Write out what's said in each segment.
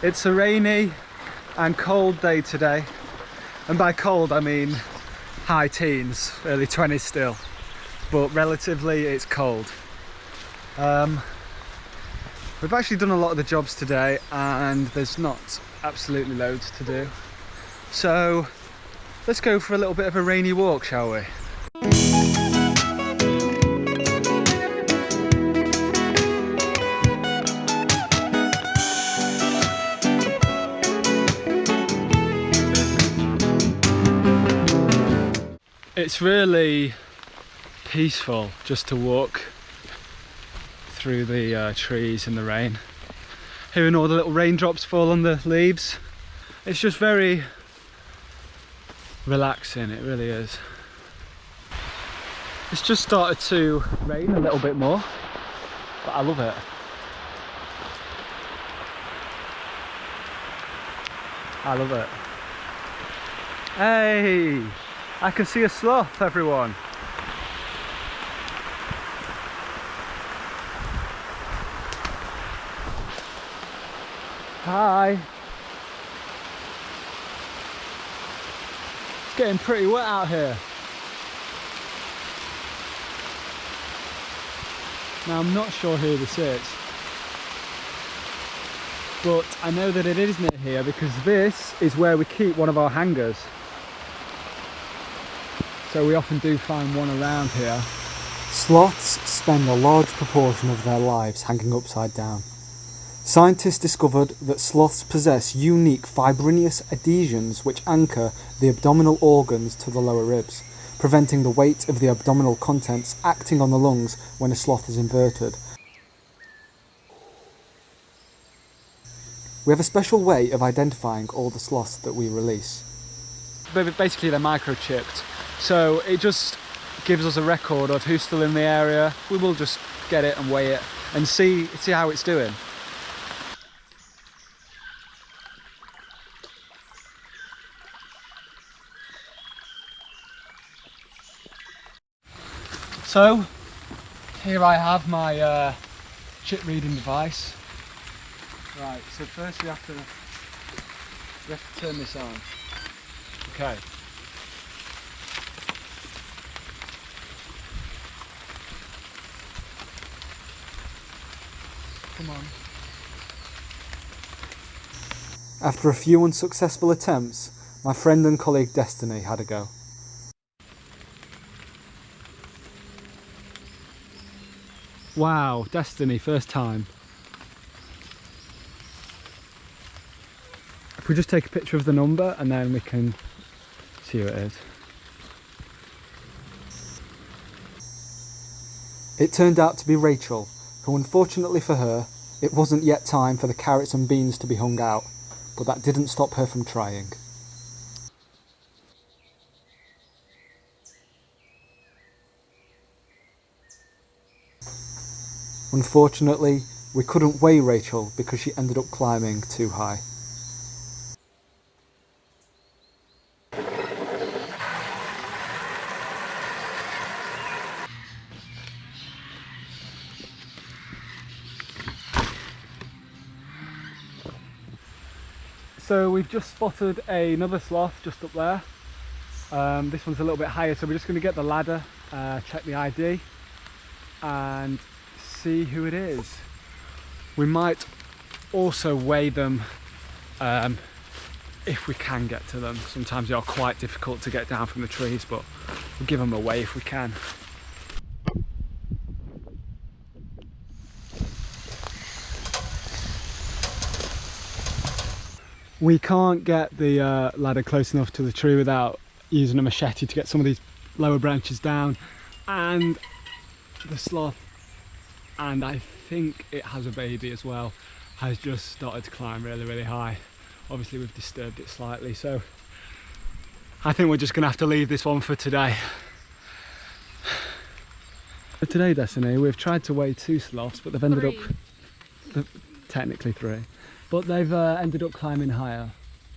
It's a rainy and cold day today, and by cold I mean high teens, early 20s still, but relatively it's cold. We've actually done a lot of the jobs today and there's not absolutely loads to do, so let's go for a little bit of a rainy walk, shall we? It's really peaceful just to walk through the trees in the rain, hearing all the little raindrops fall on the leaves. It's just very relaxing, it really is. It's just started to rain a little bit more, but I love it. I love it. Hey! I can see a sloth, everyone. Hi. It's getting pretty wet out here. Now I'm not sure who this is, but I know that it is near here because this is where we keep one of our hangars. So we often do find one around here. Sloths spend a large proportion of their lives hanging upside down. Scientists discovered that sloths possess unique fibrinous adhesions which anchor the abdominal organs to the lower ribs, preventing the weight of the abdominal contents acting on the lungs when a sloth is inverted. We have a special way of identifying all the sloths that we release. Basically they're microchipped. So it just gives us a record of who's still in the area. We will just get it and weigh it and see how it's doing. So here I have my chip reading device. Right, so first we have to turn this on. Okay. Come on. After a few unsuccessful attempts, my friend and colleague Destiny had a go. Wow, Destiny, first time. If we just take a picture of the number and then we can see who it is. It turned out to be Rachel, who unfortunately for her, it wasn't yet time for the carrots and beans to be hung out, but that didn't stop her from trying. Unfortunately, we couldn't weigh Rachel because she ended up climbing too high. So we've just spotted another sloth just up there. This one's a little bit higher, so we're just going to get the ladder, check the ID and see who it is. We might also weigh them if we can get to them. Sometimes they are quite difficult to get down from the trees, but we'll give them a weigh if we can. We can't get the ladder close enough to the tree without using a machete to get some of these lower branches down, and the sloth, and I think it has a baby as well, has just started to climb really high. Obviously we've disturbed it slightly, so I think we're just gonna have to leave this one for today. For today, Destiny, we've tried to weigh 2 sloths, but they've ended up, technically 3. But they've ended up climbing higher.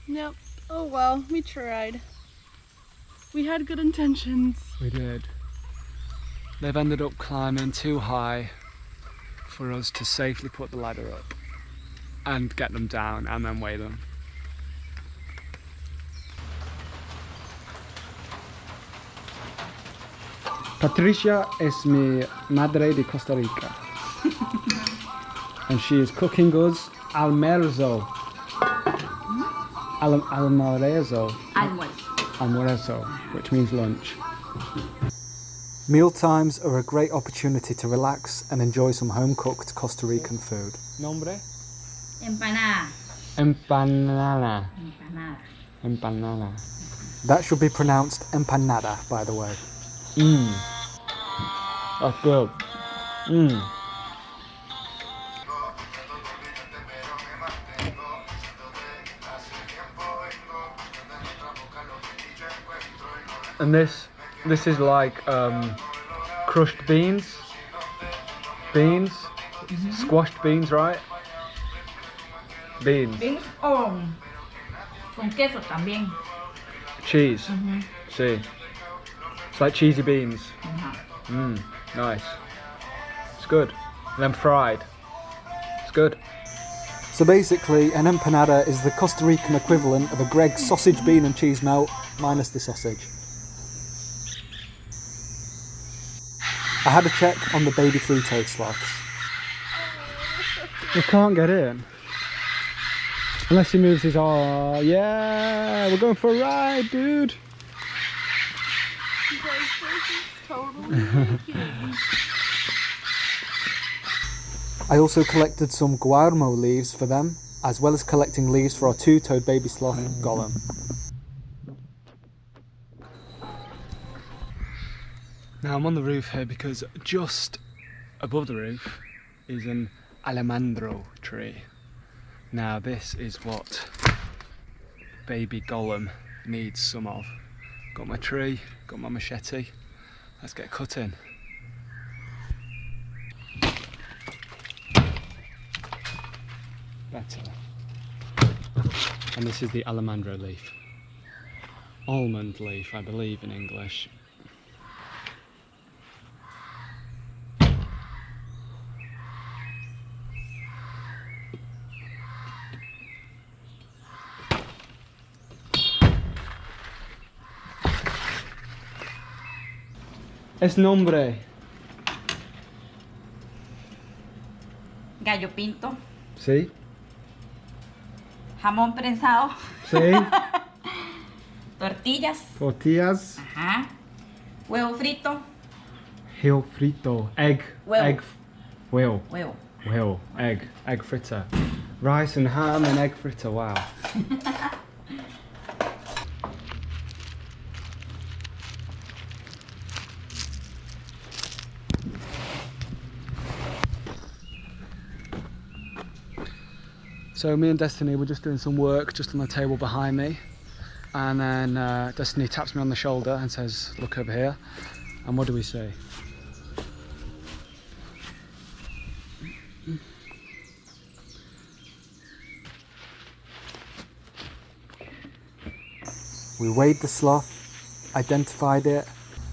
Yep. Oh well, we tried. We had good intentions. We did. They've ended up climbing too high for us to safely put the ladder up. and get them down and then weigh them. Patricia es mi madre de Costa Rica. And she is cooking us almuerzo. Almuerzo. Almuerzo, which means lunch. Meal times are a great opportunity to relax and enjoy some home-cooked Costa Rican food. Nombre? Empanada. Empanada. Empanada. Empanada. That should be pronounced empanada, by the way. Mmm. That's good. Mmm. And this is like crushed beans. Squashed beans, right? Beans. Beans con queso también. Cheese. See. It's like cheesy beans. Nice. It's good. And then fried. It's good. So basically, an empanada is the Costa Rican equivalent of a Greggs sausage, bean and cheese melt, minus the sausage. I had a check on the baby three-toed sloths. We can't get in. Unless he moves his arm. Yeah, we're going for a ride, dude. He's like, this is totally naked. I also collected some guarmo leaves for them, as well as collecting leaves for our two-toed baby sloth, Gollum. Now I'm on the roof here because just above the roof is an almendro tree. Now this is what baby Gollum needs some of. Got my tree, got my machete, let's get cutting. Better. And this is the almendro leaf. Almond leaf, I believe in English. Es nombre. Gallo pinto. Sí. Jamón prensado. Sí. Tortillas. Tortillas. Ajá. Huevo frito. Huevo frito. Egg. Huevo. Egg. Huevo. Huevo. Huevo. Egg. Egg fritter. Rice and ham and egg fritter. Wow. So me and Destiny were just doing some work just on the table behind me, and then Destiny taps me on the shoulder and says, look over here. And what do we say? We weighed the sloth, identified it,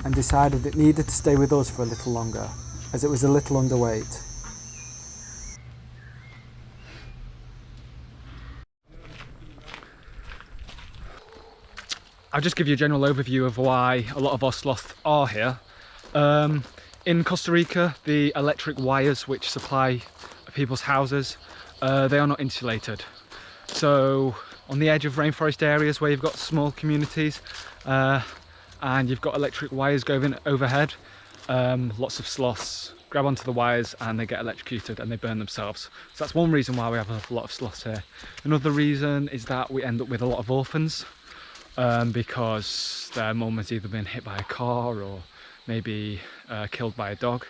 and decided it needed to stay with us for a little longer, as it was a little underweight. I'll just give you a general overview of why a lot of our sloths are here. In Costa Rica, the electric wires which supply people's houses, they are not insulated. So on the edge of rainforest areas where you've got small communities and you've got electric wires going overhead, lots of sloths grab onto the wires and they get electrocuted and they burn themselves. So that's one reason why we have a lot of sloths here. Another reason is that we end up with a lot of orphans. Because their mum has either been hit by a car or maybe killed by a dog.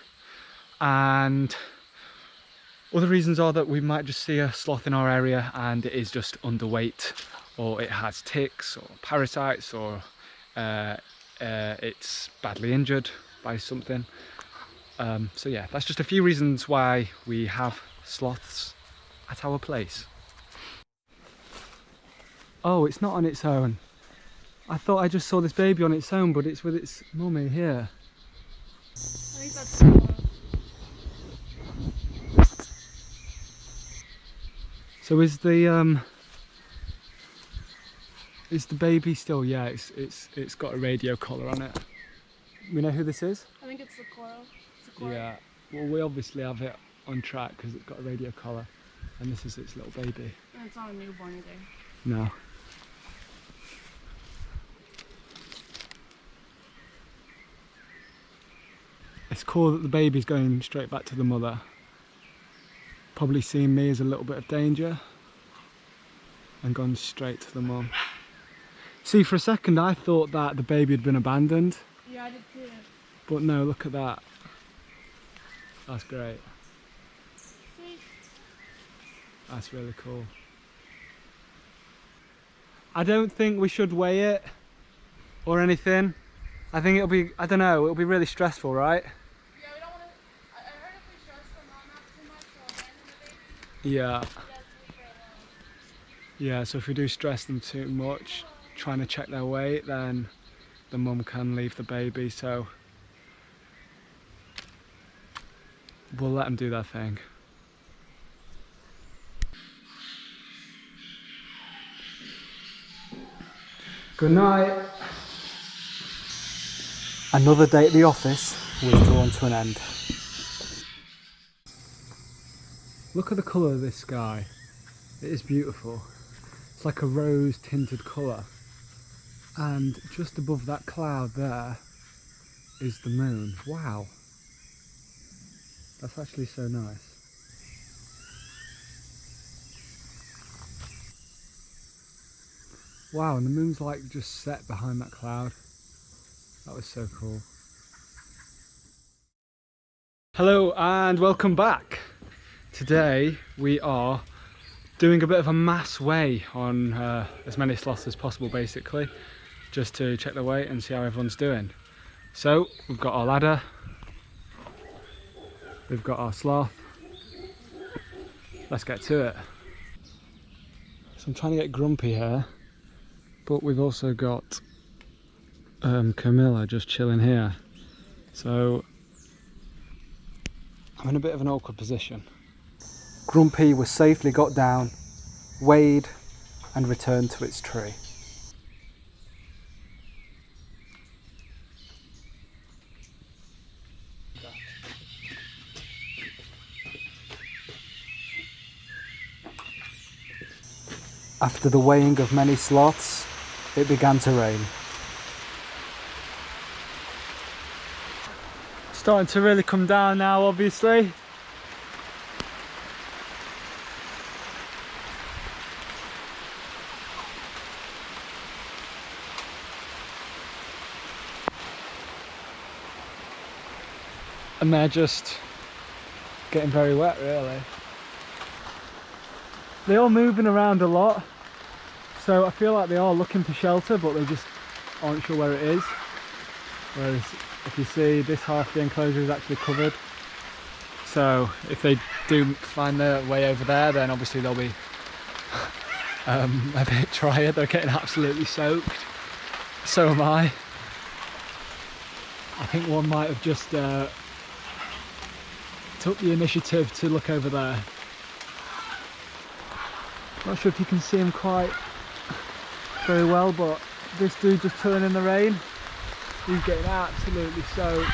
And other reasons are that we might just see a sloth in our area and it is just underweight, or it has ticks or parasites, or it's badly injured by something. So yeah, that's just a few reasons why we have sloths at our place. Oh, it's not on its own. I thought I just saw this baby on its own, but it's with its mummy here. I think that's sloth. So is the baby still? Yeah, it's got a radio collar on it. We know who this is? I think it's the coral. It's a coral. Yeah. Well, we obviously have it on track because it's got a radio collar, and this is its little baby. And it's not a newborn either. No. It's cool that the baby's going straight back to the mother. Probably seeing me as a little bit of danger and gone straight to the mum. See, for a second I thought that the baby had been abandoned. Yeah, I did too. But no, look at that. That's great. See? That's really cool. I don't think we should weigh it or anything. I think it'll be, I don't know, it'll be really stressful, right? Yeah, we don't want to. I heard if we stress the mom out too much, they'll abandon the baby. Yeah. She has to leave her alone. Yeah, so if we do stress them too much, trying to check their weight, then the mum can leave the baby, so we'll let them do their thing. Good night. Another day at the office was drawn to an end. Look at the colour of this sky. It is beautiful. It's like a rose tinted colour. And just above that cloud there is the moon. Wow. That's actually so nice. Wow, and the moon's like just set behind that cloud. That was so cool. Hello and welcome back. Today we are doing a bit of a mass weigh on as many sloths as possible, basically, just to check their weight and see how everyone's doing. So we've got our ladder, we've got our sloth. Let's get to it. So I'm trying to get Grumpy here, but we've also got Camilla just chilling here. So I'm in a bit of an awkward position. Grumpy was safely got down, weighed and returned to its tree. After the weighing of many sloths, it began to rain. Starting to really come down now, obviously. And they're just getting very wet, really. They're all moving around a lot, so I feel like they are looking for shelter, but they just aren't sure where it is. Whereas if you see, this half of the enclosure is actually covered, so if they do find their way over there, then obviously they'll be a bit drier. They're getting absolutely soaked. So am I. I think one might have just took the initiative to look over there. Not sure if you can see him quite very well, but this dude just chilling in the rain. He's getting absolutely soaked.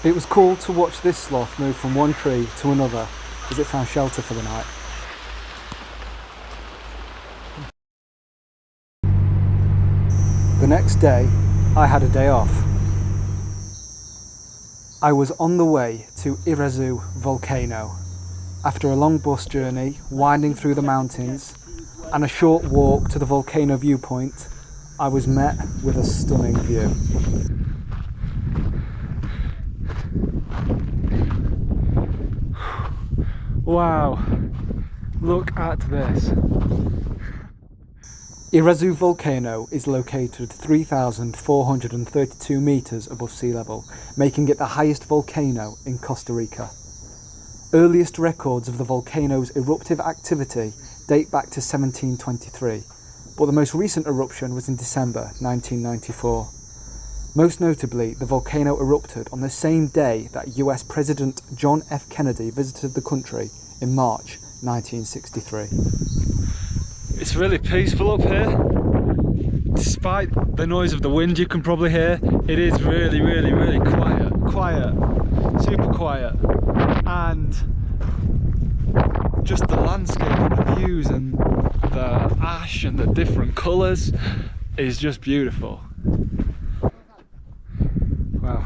It was cool to watch this sloth move from one tree to another as it found shelter for the night. The next day, I had a day off. I was on the way to Irazu volcano. After a long bus journey, winding through the mountains, and a short walk to the volcano viewpoint, I was met with a stunning view. Wow, look at this. Irazu volcano is located 3,432 meters above sea level, making it the highest volcano in Costa Rica. Earliest records of the volcano's eruptive activity date back to 1723, but the most recent eruption was in December 1994. Most notably, the volcano erupted on the same day that US President John F. Kennedy visited the country in March 1963. It's really peaceful up here. Despite the noise of the wind you can probably hear, it is really, really, really quiet. Quiet. Super quiet. And just the landscape and the views and the ash and the different colours is just beautiful. Wow.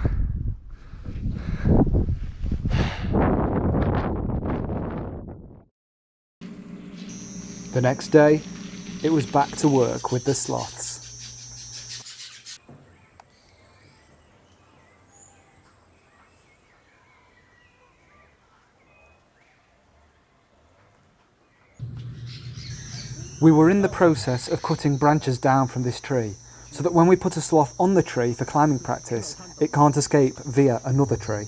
The next day, it was back to work with the sloths. We were in the process of cutting branches down from this tree, so that when we put a sloth on the tree for climbing practice, it can't escape via another tree.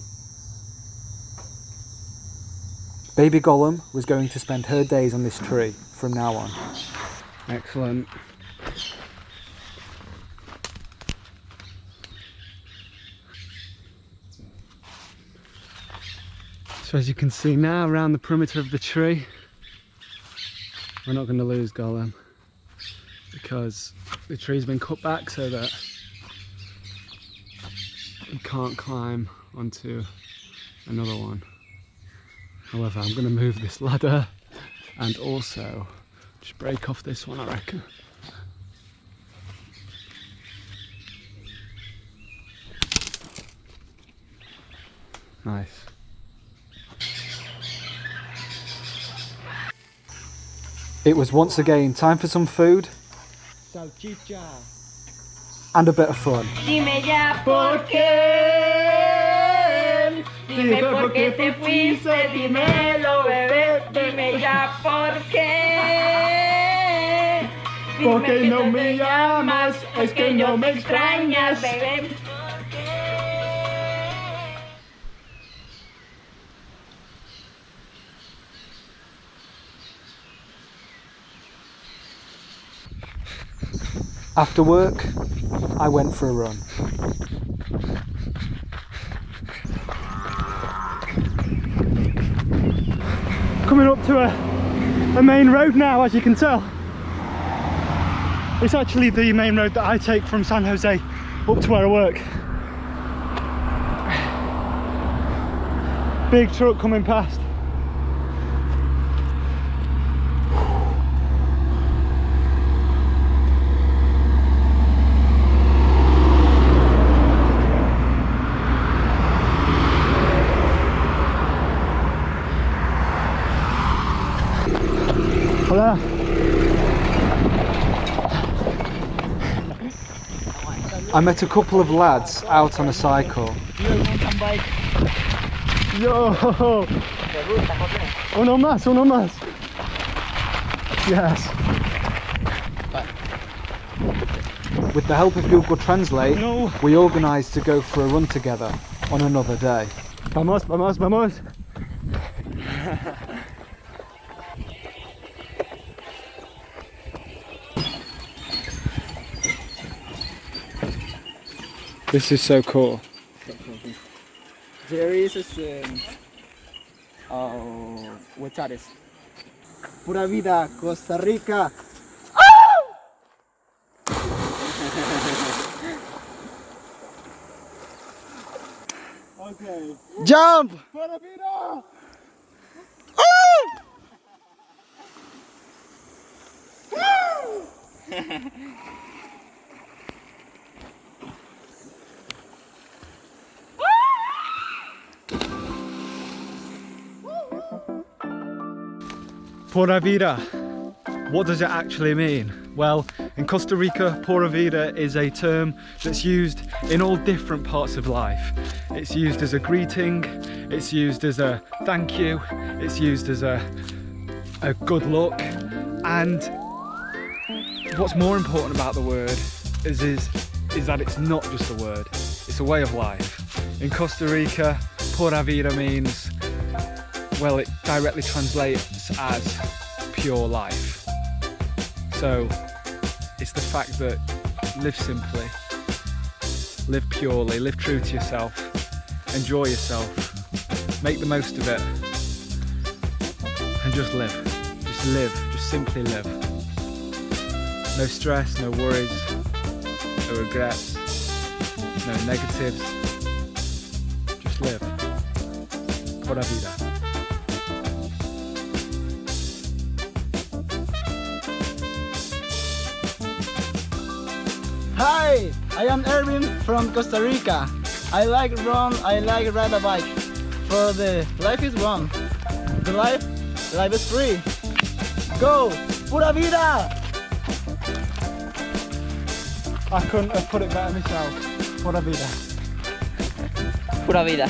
Baby Gollum was going to spend her days on this tree from now on. Excellent. So as you can see now, around the perimeter of the tree, we're not going to lose Gollum, because the tree's been cut back so that he can't climb onto another one. However, I'm going to move this ladder and also just break off this one, I reckon. Nice. It was once again time for some food Salchicha. and a bit of fun. Dime ya por qué. Dime por qué te fuiste, dímelo, bebé. Dime ya por qué. Porque no me llamas, es que no me extrañas, bebé. After work, I went for a run. Coming up to a main road now, as you can tell. It's actually the main road that I take from San Jose up to where I work. Big truck coming past. Hola. I met a couple of lads out on a cycle. Yo. Uno más, uno más. Yes. With the help of Google Translate, No. we organised to go for a run together on another day. Vamos, vamos, vamos. This is so cool. There is what that is? Pura Vida, Costa Rica. Okay. Jump! Pura Vida! Pura Vida. What does it actually mean? Well, in Costa Rica, Pura Vida is a term that's used in all different parts of life. It's used as a greeting, it's used as a thank you, it's used as a good luck, and what's more important about the word is that it's not just a word, it's a way of life. In Costa Rica, Pura Vida means, well, it directly translates as pure life. So it's the fact that live simply, live purely, live true to yourself, enjoy yourself, make the most of it, and just live. Just live, just simply live. No stress, no worries, no regrets, no negatives. Just live. Pura vida. Hi, I am Erwin from Costa Rica. I like run, I like ride a bike. For the life is one. The life is free. Go, Pura Vida! I couldn't have put it better myself. Pura vida. Pura vida.